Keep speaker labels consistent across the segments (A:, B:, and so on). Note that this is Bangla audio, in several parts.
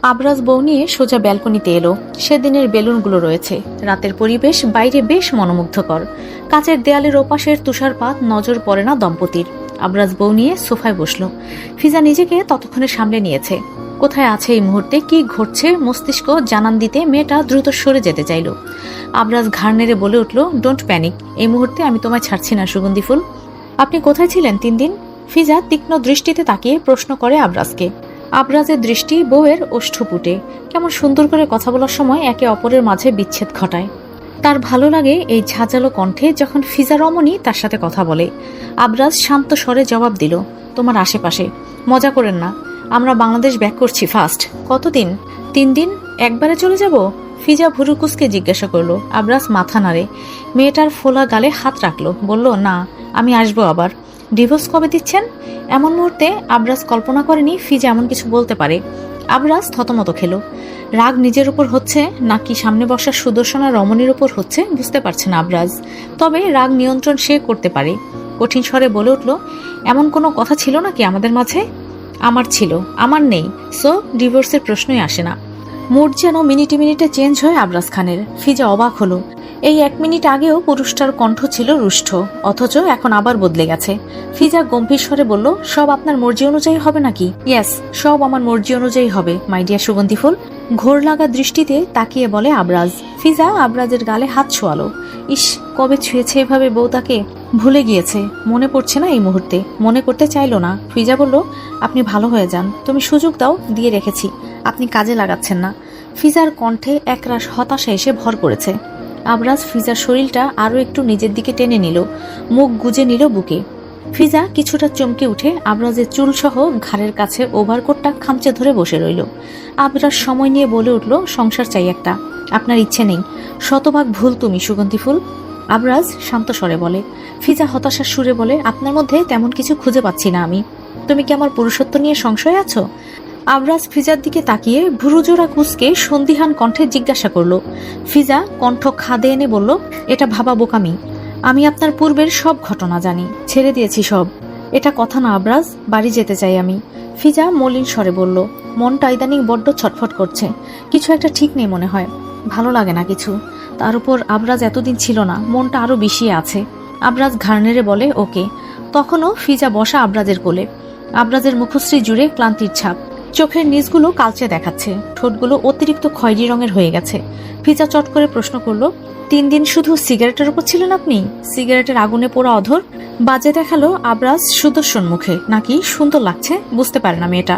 A: আবরাজ বউ নিয়ে সোজা ব্যালকনিতে এলো। সেদিনের বেলুনগুলো রয়েছে। রাতের পরিবেশ বাইরে বেশ মনোমুগ্ধকর। কাচের দেয়ালের ওপাশের তুষারপাত নজর পড়ে না দম্পতির। আবরাজ বউ নিয়ে সোফায় বসলো। ফিজা নিজেকে ততক্ষণে সামলে নিয়েছে। কোথায় আছে এই মুহূর্তে, কি ঘটছে মস্তিষ্ক জানান দিতে মেয়েটা দ্রুত সরে যেতে চাইল। আবরাজ ঘাড় নেড়ে বলে উঠল, ডোন্ট প্যানিক, এই মুহূর্তে আমি তোমায় ছাড়ছি না সুগন্ধি ফুল। আপনি কোথায় ছিলেন 3 দিন? ফিজা তীক্ষ্ণ দৃষ্টিতে তাকিয়ে প্রশ্ন করে আবরাজকে। আবরাজের দৃষ্টি বউয়ের ওষ্ঠপুটে। কেমন সুন্দর করে কথা বলার সময় একে অপরের মাঝে বিচ্ছেদ ঘটায়। তার ভালো লাগে এই ঝাঁঝালো কণ্ঠে যখন ফিজা রমণী তার সাথে কথা বলে। আবরাজ শান্ত স্বরে জবাব দিল, তোমার আশেপাশে। মজা করেন না, আমরা বাংলাদেশ ব্যাক করছি ফার্স্ট। কতদিন? 3 দিন। একবারে চলে যাব? ফিজা ভুরুকুসকে জিজ্ঞাসা করলো। আবরাজ মাথা নাড়ে। মেয়েটার ফোলা গালে হাত রাখলো, বলল, না, আমি আসবো আবার। ডিভোর্স কবে দিচ্ছেন? এমন মুহূর্তে আবরাজ কল্পনা করেনি ফিজা এমন কিছু বলতে পারে। আবরাজ থতমত খেলো। রাগ নিজের উপর হচ্ছে নাকি সামনে বসা সুদর্শনা রমণীর উপর হচ্ছে বুঝতে পারছে না আবরাজ। তবে রাগ নিয়ন্ত্রণ সে করতে পারে। কঠিন স্বরে বলে উঠল, এমন কোনো কথা ছিল নাকি আমাদের মাঝে? আমার ছিল, আমার নেই, সো ডিভোর্সের প্রশ্নই আসে না। মুড যেন মিনিটে মিনিটে চেঞ্জ হয় আবরাজ খানের। ফিজা অবাক হলো। এই 1 মিনিট আগেও পুরুষটার কণ্ঠ ছিল রুষ্ট, অথচ এখন আবার বদলে গেছে। ফিজা গম্ভীর স্বরে বলল, সব আপনার মর্জি অনুযায়ী হবে নাকি? ইয়েস, সব আমার মর্জি অনুযায়ী হবে মাই ডিয়ার সুগন্ধি ফুল। ঘোর লাগা দৃষ্টিতে তাকিয়ে বলে আবরাজ। ফিজা আবরাজের গালে হাত ছোয়ালো। ইস, কবে ছুঁয়েছে এভাবে বউ তাকে? ভুলে গিয়েছে, মনে পড়ছে না এই মুহূর্তে। মনে করতে চাইল না। ফিজা বলল, আপনি ভালো হয়ে যান, তুমি সুযোগ দাও, দিয়ে রেখেছি, আপনি কাজে লাগাচ্ছেন না। ফিজার কণ্ঠে একরাশ হতাশা এসে ভর করেছে। আবরাজ ফিজার শরীরটা আরো একটু নিজের দিকে টেনে নিল, মুখ গুজে নিল বুকে। ফিজা কিছুটা চমকে উঠে আবরাজের চুল সহ ঘাড়ের কাছে ওভারকোটটা খামচে ধরে বসে রইল। আবরাজ সময় নিয়ে বলে উঠল, সংসার চাই একটা, আপনার ইচ্ছে নেই। শতভাগ ভুল তুমি সুগন্ধি ফুল। আবরাজ শান্ত স্বরে বলে। ফিজা হতাশার সুরে বলে, আপনার মধ্যে তেমন কিছু খুঁজে পাচ্ছি না আমি। তুমি কি আমার পুরুষত্ব নিয়ে সংশয়ে আছো? আবরাজ ফিজার দিকে তাকিয়ে ভুরুজোড়া কুঁচকে সন্দিহান কণ্ঠে জিজ্ঞাসা করল। ফিজা কণ্ঠ খাদে এনে বলল, এটা ভাবা বোকামি। আমি আপনার পূর্বের সব ঘটনা জানি, ছেড়ে দিয়েছি সব। এটা কথা না আবরাজ, বাড়ি যেতে চাই আমি। ফিজা মলিন স্বরে বলল, মনটা ইদানিং বড্ড ছটফট করছে, কিছু একটা ঠিক নেই মনে হয়, ভালো লাগে না কিছু। তার উপর আবরাজ এতদিন ছিল না, মনটা আরো বিষিয়ে আছে। আবরাজ ঘাড় নেড়ে বলে, ওকে। তখনও ফিজা বসা আবরাজের কোলে। আবরাজের মুখশ্রী জুড়ে ক্লান্তির ছাপ। চোখের নিচগুলো কালচে দেখাচ্ছে, ঠোঁটগুলো অতিরিক্ত খয়েরি রঙের হয়ে গেছে। ফিজা চট করে প্রশ্ন করল, 3 দিন শুধু সিগারেটের উপর ছিলেন আপনি? সিগারেটের আগুনে পোড়া অধর। বাজে দেখালো আবরাজ সুদর্শন মুখে। নাকি সুন্দর লাগছে বুঝতে পারে না মেয়েটা।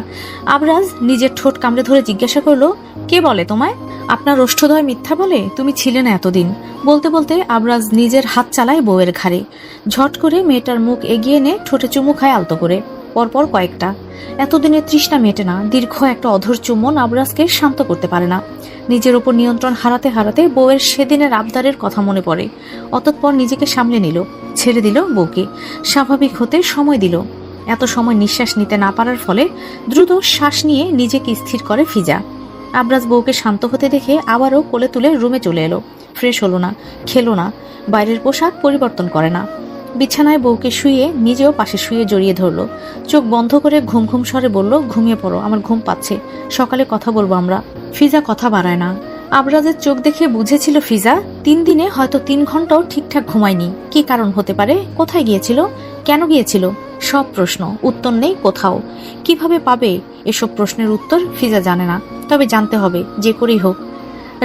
A: আবরাজ নিজের ঠোঁট কামড়ে ধরে জিজ্ঞাসা করলো, কে বলে তোমায়? আপনার ওষ্ঠদয় মিথ্যা বলে? তুমি ছিলে না এতদিন। বলতে বলতে আবরাজ নিজের হাত চালায় বউয়ের ঘাড়ে। ঝট করে মেয়েটার মুখ এগিয়ে এনে ঠোঁটে চুমু খায় আলতো করে, পরপর কয়েকটা। এতদিনের তৃষ্ণা মেটে না। দীর্ঘ একটা অধর চুম্বন আবরাজকে শান্ত করতে পারে না। নিজের ওপর নিয়ন্ত্রণ হারাতে হারাতে বউয়ের সেদিনের আবদারের কথা মনে পড়ে। অতঃপর নিজেকে সামলে নিল, ছেড়ে দিল বউকে। স্বাভাবিক হতে সময় দিল। এত সময় নিঃশ্বাস নিতে না পারার ফলে দ্রুত শ্বাস নিয়ে নিজেকে স্থির করে ফিজা। আবরাজ বউকে শান্ত হতে দেখে আবারও কোলে তুলে রুমে চলে এলো। ফ্রেশ হলো না, খেলো না, বাইরের পোশাক পরিবর্তন করে না। বিছানায় বউকে শুয়ে নিজেও পাশে শুয়ে জড়িয়ে ধরলো। চোখ বন্ধ করে ঘুম ঘুম স্বরে বলল, ঘুমিয়ে পড়ো, আমার ঘুম পাচ্ছে, সকালে কথা বলবো আমরা। ফিজা কথা বাড়ায় না। আবরাজের চোখ দেখে বুঝেছিল ফিজা 3 দিনে হয়তো 3 ঘন্টাও ঠিকঠাক ঘুমায়নি। কি কারণ হতে পারে? কোথায় গিয়েছিল? কেন গিয়েছিল? সব প্রশ্ন, উত্তর নেই কোথাও। কিভাবে পাবে এসব প্রশ্নের উত্তর ফিজা জানে না, তবে জানতে হবে যে করেই হোক।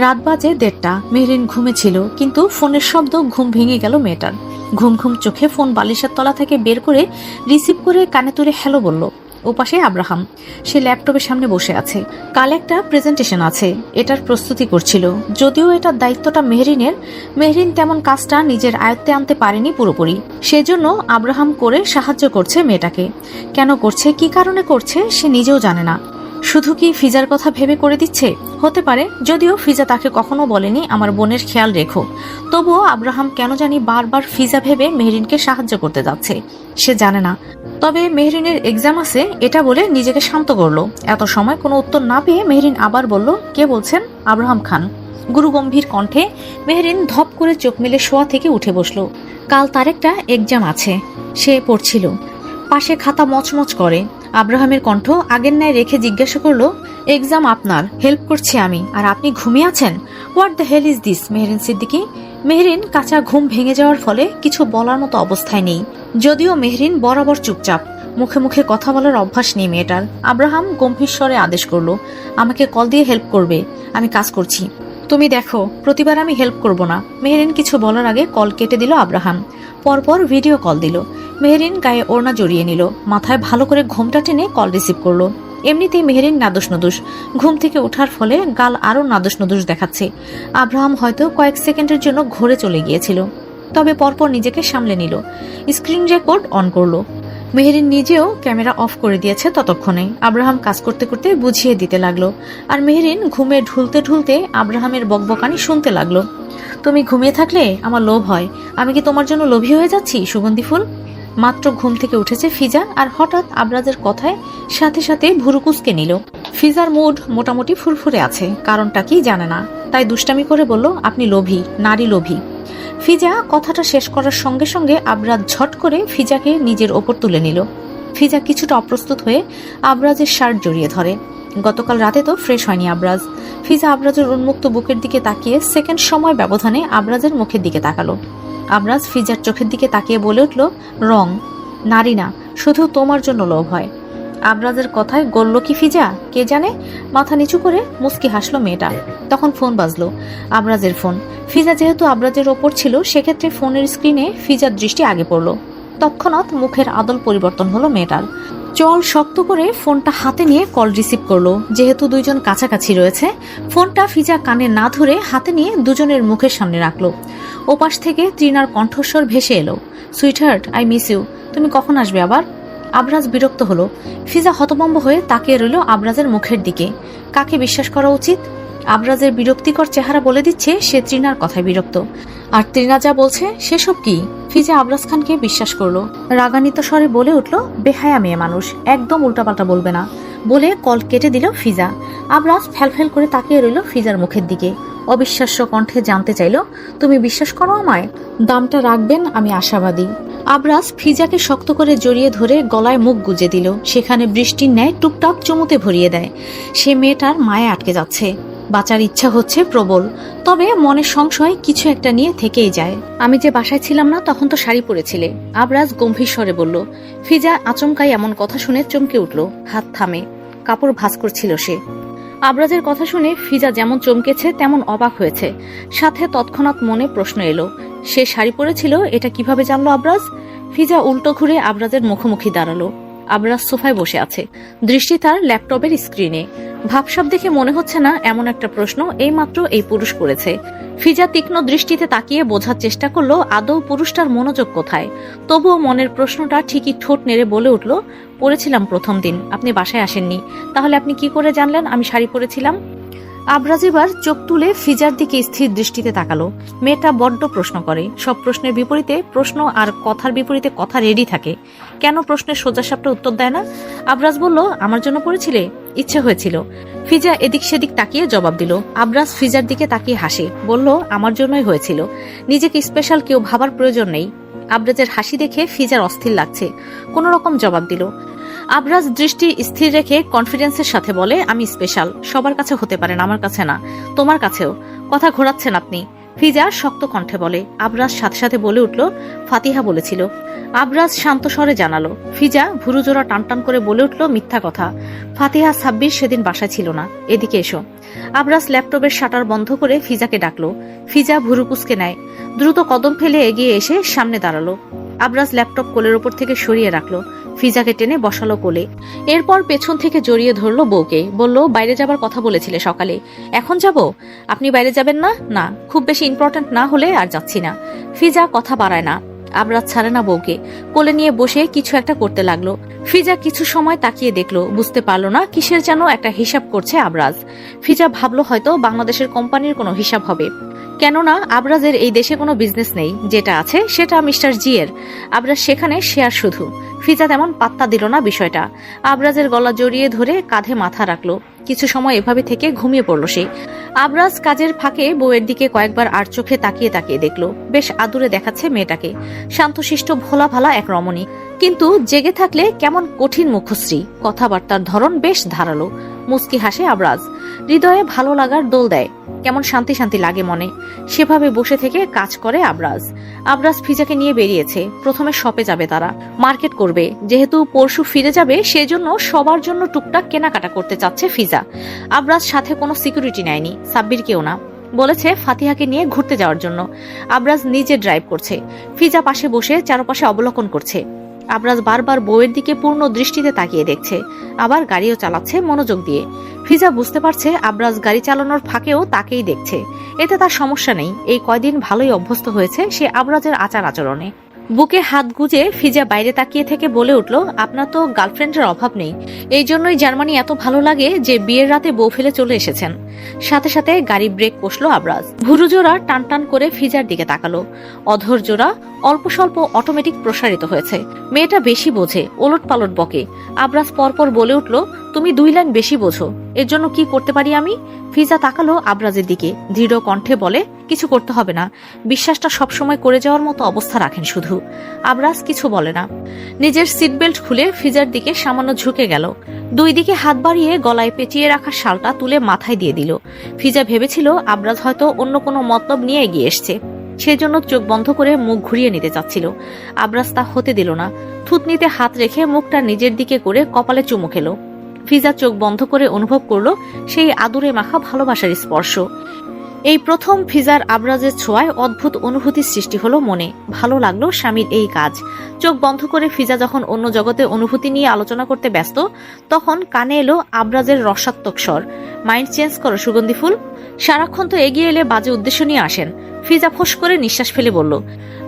A: রাত বাজে 1:30। মেহরিন ঘুমেছিল, কিন্তু ফোনের শব্দ ঘুম ভেঙে গেল মেয়েটার। ঘুম ঘুম চোখে ফোন বালিশের তলা থেকে বের করে রিসিভ করে কানে তুলে হ্যালো বলল। ওপাশে আব্রাহাম, সে ল্যাপটপের সামনে বসে আছে। কাল একটা প্রেজেন্টেশন আছে, এটার প্রস্তুতি করছিল। যদিও এটার দায়িত্বটা মেহরিনের, মেহরিন তেমন কাজটা নিজের আয়ত্তে আনতে পারেনি পুরোপুরি। সেজন্য আব্রাহাম করে সাহায্য করছে মেয়েটাকে। কেন করছে, কি কারণে করছে সে নিজেও জানে না। শুধু কি ফিজার কথা ভেবে করে দিচ্ছে? হতে পারে, যদিও ফিজা তাকে কখনো বলেনি আমার বোনের খেয়াল রেখো। তবুও আব্রাহাম কেন জানি বারবার ফিজা ভেবে মেহরিনকে সাহায্য করতে যাচ্ছে, সে জানে না। তবে মেহরিনের এক্সাম আছে এটা বলে নিজেকে শান্ত করলো। এত সময় কোনো উত্তর না পেয়ে মেহরিন আবার বলল, কে বলছেন? আব্রাহাম খান। গুরুগম্ভীর কণ্ঠে মেহরিন ধপ করে চোখ মেলে শোয়া থেকে উঠে বসলো। কাল তার একটা এক্সাম আছে, সে পড়ছিল। পাশে খাতা মচমচ করে। আব্রাহামের কণ্ঠ আগের ন্যায় রেখে জিজ্ঞাসা করলো, এক্সাম আপনার, হেল্প করছি আমি, আর আপনি ঘুমিয়ে আছেন? What the hell is this Mehrin Siddiqui? Mehrin কাঁচা ঘুম ভেঙে যাওয়ার ফলে কিছু বলার মতো অবস্থায় নেই। যদিও মেহরিন বরাবর চুপচাপ, মুখে মুখে কথা বলার অভ্যাস নেই মেয়েটার। আব্রাহাম গম্ভীর স্বরে আদেশ করলো, আমাকে কল দিয়ে হেল্প করবে, আমি কাজ করছি। তুমি দেখো, প্রতিবার আমি হেল্প করব না। মেহরিন কিছু বলার আগে কল কেটে দিল আব্রাহাম। পরপর ভিডিও কল দিল। মেহরিন গায়ে ওড়না জড়িয়ে নিল, মাথায় ভালো করে ঘোমটা টেনে কল রিসিভ করলো। এমনিতেই মেহরিন নাদুস নদুস, ঘুম থেকে ওঠার ফলে গাল আরো নাদুস নদুস দেখাচ্ছে। আব্রাহাম হয়তো কয়েক সেকেন্ডের জন্য ঘুরে চলে গিয়েছিল, তবে পরপর নিজেকে সামলে নিল। স্ক্রিন রেকর্ড অন করলো। মেহরিন নিজেও ক্যামেরা অফ করে দিয়েছে ততক্ষণে। আব্রাহাম কাজ করতে করতে বুঝিয়ে দিতে লাগলো, আর মেহরিন ঘুমে ঢুলতে ঢুলতে আব্রাহামের বকবকানি শুনতে লাগলো। তুমি ঘুমিয়ে থাকলে আমার লোভ হয়। আমি কি তোমার জন্য লোভী হয়ে যাচ্ছি সুগন্ধি ফুল? মাত্র ঘুম থেকে উঠেছে ফিজা, আর হঠাৎ আবরাজের কথায় সাথে সাথে ভুরু কুঁচকে নিল। ফিজার মুড মোটামুটি ফুরফুরে আছে, কারণটা কি জানে না, তাই দুষ্টামি করে বলল, আপনি লোভী, নারী লোভী। ফিজা কথাটা শেষ করার সঙ্গে সঙ্গে আবরাজ ঝট করে ফিজাকে নিজের ওপর তুলে নিল। ফিজা কিছুটা অপ্রস্তুত হয়ে আবরাজের শার্ট জড়িয়ে ধরে। গতকাল রাতে তো ফ্রেশ হয়নি আবরাজ। ফিজা আবরাজের উন্মুক্ত বুকের দিকে তাকিয়ে সেকেন্ড সময় ব্যবধানে আবরাজের মুখের দিকে তাকালো। আবরাজ ফিজার চোখের দিকে তাকিয়ে বলে উঠল, রং, নারী না, শুধু তোমার জন্য লোভ হয়। আবরাজের কথায় গলল কি ফিজা কে জানে। মাথা নিচু করে মুস্কি হাসলো মেয়েটা। তখন ফোন বাজলো, আবরাজের ফোন। ফিজা যেহেতু আবরাজের ওপর ছিল, সেক্ষেত্রে ফোনের স্ক্রিনে ফিজার দৃষ্টি আগে পড়ল। তৎক্ষণাৎ মুখের আদল পরিবর্তন হলো মেয়েটার। চল শক্ত করে ফোনটা হাতে নিয়ে কল রিসিভ করলো। যেহেতু দুইজন কাছাকাছি রয়েছে, ফোনটা ফিজা কানে না ধরে হাতে নিয়ে দুজনের মুখের সামনে রাখলো। ওপাশ থেকে তৃণার কণ্ঠস্বর ভেসে এলো, সুইটহার্ট, আই মিস ইউ, তুমি কখন আসবে আবার? আবরাজ বিরক্ত হলো। ফিজা হতভম্ব হয়ে তাকিয়ে রইল আবরাজের মুখের দিকে। কাকে বিশ্বাস করা উচিত? আবরাজের বিরক্তিকর চেহারা বলে দিচ্ছে সে তৃণার কথায় বিরক্ত। আর তৃণা যা বলছে সেসব কি? ফিজা আবরাজ খানকে বিশ্বাস করলো। রাগান্বিত স্বরে বলে উঠল, বেহায়া মেয়ে মানুষ, একদম উল্টাপাল্টা বলবে না, বলে কল কেটে দিল ফিজা। আবরাজ ফ্যালফ্যাল করে তাকিয়ে রইল ফিজার মুখের দিকে। অবিশ্বাস্য কণ্ঠে জানতে চাইল, তুমি বিশ্বাস করো আমায়? দামটা রাখবেন, আমি আশাবাদী। আবরাজ ফিজাকে শক্ত করে জড়িয়ে ধরে গলায় মুখ গুজে দিল। সেখানে বৃষ্টির ন্যায় টুকটাক চুমুতে ভরিয়ে দেয়। সে মেয়েটার মায়ে আটকে যাচ্ছে। বাঁচার ইচ্ছা হচ্ছে প্রবল, তবে মনের সংশয় কিছু একটা নিয়ে থেকেই যায়। আমি যে বাসায় ছিলাম না তখন তো শাড়ি পরেছিলে, আবরাজ গম্ভীর স্বরে বলল। ফিজা আচমকাই এমন কথা শুনে চমকে উঠল, হাত থামে, কাপড় ভাঁজ করছিল সে। আবরাজের কথা শুনে ফিজা যেমন চমকেছে তেমন অবাক হয়েছে, সাথে তৎক্ষণাৎ মনে প্রশ্ন এলো, সে শাড়ি পরেছিল এটা কিভাবে জানলো আবরাজ? ফিজা উল্টো ঘুরে আবরাজের মুখোমুখি দাঁড়ালো। আবরাজ সোফায় বসে আছে, দৃষ্টি তার ল্যাপটপের স্ক্রিনে। ভাবসাব দেখে মনে হচ্ছে না এমন একটা প্রশ্ন এইমাত্র এই পুরুষ করেছে। ফিজা তীক্ষ্ণ দৃষ্টিতে তাকিয়ে বোঝার চেষ্টা করলো আদৌ পুরুষটার মনোযোগ কোথায়। তবুও মনের প্রশ্নটা ঠিকই ঠোঁট নেড়ে বলে উঠল, পরেছিলাম প্রথম দিন, আপনি বাসায় আসেননি, তাহলে আপনি কি করে জানলেন আমি শাড়ি পরেছিলাম? আবরাজ এবার চোখ তুলে ফিজার দিকে স্থির দৃষ্টিতে তাকালো। মেয়েটা বড্ড প্রশ্ন করে, সব প্রশ্নের বিপরীতে প্রশ্ন, আর কথার বিপরীতে কথা রেডি থাকে। কেন প্রশ্নের সোজাসাপটা উত্তর দেয় না? আবরাজ বলল, আমার জন্য পড়েছিলে? ইচ্ছে হয়েছিল। ফিজা এদিক সেদিক তাকিয়ে জবাব দিল। আবরাজ ফিজার দিকে তাকিয়ে হাসে, বলল, আমার জন্যই হয়েছিল, নিজেকে স্পেশাল কেউ ভাবার প্রয়োজন নেই। আবরাজের হাসি দেখে ফিজার অস্থির লাগছে, কোনো রকম জবাব দিল। আবরাজ দৃষ্টি স্থির রেখে কনফিডেন্সের সাথে বলে, আমি স্পেশাল, সবার কাছে হতে পারেন, আমার কাছে না, তোমার কাছেও। কথা ঘোরাচ্ছেন আপনি। ফিজা শক্ত কণ্ঠে বলে। আবরাজ সাথে সাথে বলে উঠল, ফাতিহা বলেছিল। আবরাজ শান্ত স্বরে জানালো। ফিজা ভুরুজোড়া টানটান করে বলে উঠল, মিথ্যা কথা, ফাতিহা 26 সেদিন বাসায় ছিল না, এদিকে এসো। আবরাজ ল্যাপটপের শাটার বন্ধ করে ফিজাকে ডাকলো। ফিজা ভুরু কুঁচকে নেয়, দ্রুত কদম ফেলে এগিয়ে এসে সামনে দাঁড়ালো। আবরাজ ল্যাপটপ কোলের ওপর থেকে সরিয়ে রাখলো, ফিজাকে টেনে বসালো কোলে। এরপর পেছন থেকে জড়িয়ে ধরলো বউকে, বলল, বাইরে যাবার কথা বলেছিলে সকালে, এখন যাব? আপনি বাইরে যাবেন না? না, খুব বেশি ইম্পর্ট্যান্ট না হলে আর যাচ্ছি না। ফিজা কথা বাড়ায় না। আবরাজ ছাড়ে না বউকে, কোলে নিয়ে বসে কিছু একটা করতে লাগলো। ফিজা কিছু সময় তাকিয়ে দেখলো, বুঝতে পারলো না কিসের যেন একটা হিসাব করছে আবরাজ। ফিজা ভাবলো হয়তো বাংলাদেশের কোম্পানির কোনো হিসাব হবে, কেননা আবরাজের এই দেশে কোনো বিজনেস নেই, যেটা আছে সেটা মিস্টার জি এর। আবরাজ সেখানে শেয়ার শুধু। ফিজা তেমন পাত্তা দিল না বিষয়টা। আবরাজের গলা জড়িয়ে ধরে কাঁধে মাথা রাখলো। কিছু সময় এভাবে থেকে ঘুমিয়ে পড়ল সে। আবরাজ কাজের ফাঁকে বউয়ের দিকে কয়েকবার আর চোখে তাকিয়ে তাকিয়ে দেখলো। বেশ আদুরে দেখাচ্ছে মেয়েটাকে, শান্তশিষ্ট ভোলা ভালা এক রমণী। কিন্তু জেগে থাকলে কেমন কঠিন মুখশ্রী, কথাবার্তার ধরন বেশ ধারালো। মুস্কি হাসে আবরাজ, হৃদয়ে ভালো লাগার দোল দেয়, কেমন শান্তি শান্তি লাগে মনে। সেভাবে বসে থেকে কাজ করে আবরাজ। আবরাজ ফিজাকে নিয়ে বেরিয়েছে। প্রথমে শপে যাবে তারা, মার্কেট করবে। যেহেতু পরশু ফিরে যাবে সেজন্য সবার জন্য টুকটাক কেনাকাটা করতে চাচ্ছে ফিজা। আবরাজ সাথে কোনো সিকিউরিটি নেয়নি, সাব্বিরকেও না। বলেছে ফাতিহাকে নিয়ে ঘুরতে যাওয়ার জন্য। আবরাজ নিজে ড্রাইভ করছে, ফিজা পাশে বসে চারপাশে অবলোকন করছে। আবরাজ বারবার বউয়ের দিকে পূর্ণ দৃষ্টিতে তাকিয়ে দেখছে, আবার গাড়িও চালাচ্ছে মনোযোগ দিয়ে। ফিজা বুঝতে পারছে আবরাজ গাড়ি চালানোর ফাঁকেও তাকেই দেখছে। এতে তার সমস্যা নেই, এই কয়দিন ভালোই অভ্যস্ত হয়েছে সে আবরাজের আচার আচরণে। বুকে হাত গুজে ফিজা বাইরে তাকিয়ে থেকে বলে উঠল, আপনার তো গার্লফ্রেন্ডের অভাব নেই, এই জন্যই জার্মানি এত ভালো লাগে যে বিয়ের রাতে বউ ফেলে চলে এসেছেন। সাথে সাথে গাড়ি ব্রেক কষলো আবরাজ। ভুরু জোড়া টান টান করে ফিজার দিকে তাকালো। অধর জোড়া অল্প স্বল্প অটোমেটিক প্রসারিত হয়েছে। মেয়েটা বেশি বোঝে, ওলট পালট বকে। আবরাজ পরপর বলে উঠল, তুমি 2 লাইন বেশি বোঝো, এর জন্য কি করতে পারি আমি? ফিজা তাকালো আবরাজের দিকে, দৃঢ় কণ্ঠে বলে, কিছু করতে হবে না, বিশ্বাসটা সবসময় করে যাওয়ার মতো অবস্থা রাখেন শুধু। আবরাজ কিছু বলে না। নিজের সিট বেল্ট খুলে ফিজার দিকে সামান্য ঝুঁকে গেল। 2 দিকে হাত বাড়িয়ে গলায় পেঁচিয়ে রাখা শালটা তুলে মাথায় দিয়ে দিল। ফিজা ভেবেছিল আবরাজ হয়তো অন্য কোনো মতলব নিয়ে এগিয়ে এসছে, সেজন্য চোখ বন্ধ করে মুখ ঘুরিয়ে নিতে চাচ্ছিল। আবরাজ তা হতে দিল না। থুতনিতে হাত রেখে মুখটা নিজের দিকে করে কপালে চুমু খেলো। ফিজা চোখ বন্ধ করে অনুভব করলো সেই আদুরে মাখা ভালোবাসার স্পর্শ। এই প্রথম ফিজার আবরাজের ছোঁয়ায় অদ্ভুত অনুভূতির সৃষ্টি হলো মনে। ভালো লাগলো স্বামীর এই কাজ। চোখ বন্ধ করে ফিজা যখন অন্য জগতে অনুভূতি নিয়ে আলোচনা করতে ব্যস্ত, তখন কানে এলো আবরাজের রসাত্মক স্বর, মাইন্ড চেঞ্জ করো সুগন্ধি ফুল। সারাক্ষণ তো এগিয়ে এলে বাজে উদ্দেশ্য নিয়ে আসেন। ফিজা ফোঁস করে নিঃশ্বাস ফেলে বলল।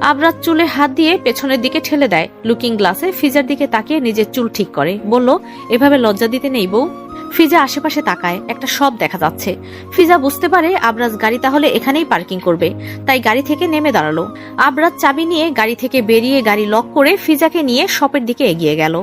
A: আবরাজ চুলে হাত দিয়ে পেছনের দিকে ঠেলে দেয়। লুকিং গ্লাসে ফিজার দিকে তাকিয়ে নিজের চুল ঠিক করে বলল, এভাবে লজ্জা দিতে নেই বউ। ফিজা আশেপাশে তাকায়, একটা শপ দেখা যাচ্ছে। ফিজা বুঝতে পারে আবরাজ গাড়ি তাহলে এখানেই পার্কিং করবে, তাই গাড়ি থেকে নেমে দাঁড়ালো। আবরাজ চাবি নিয়ে গাড়ি থেকে বেরিয়ে গাড়ি লক করে ফিজাকে নিয়ে শপের দিকে এগিয়ে গেল।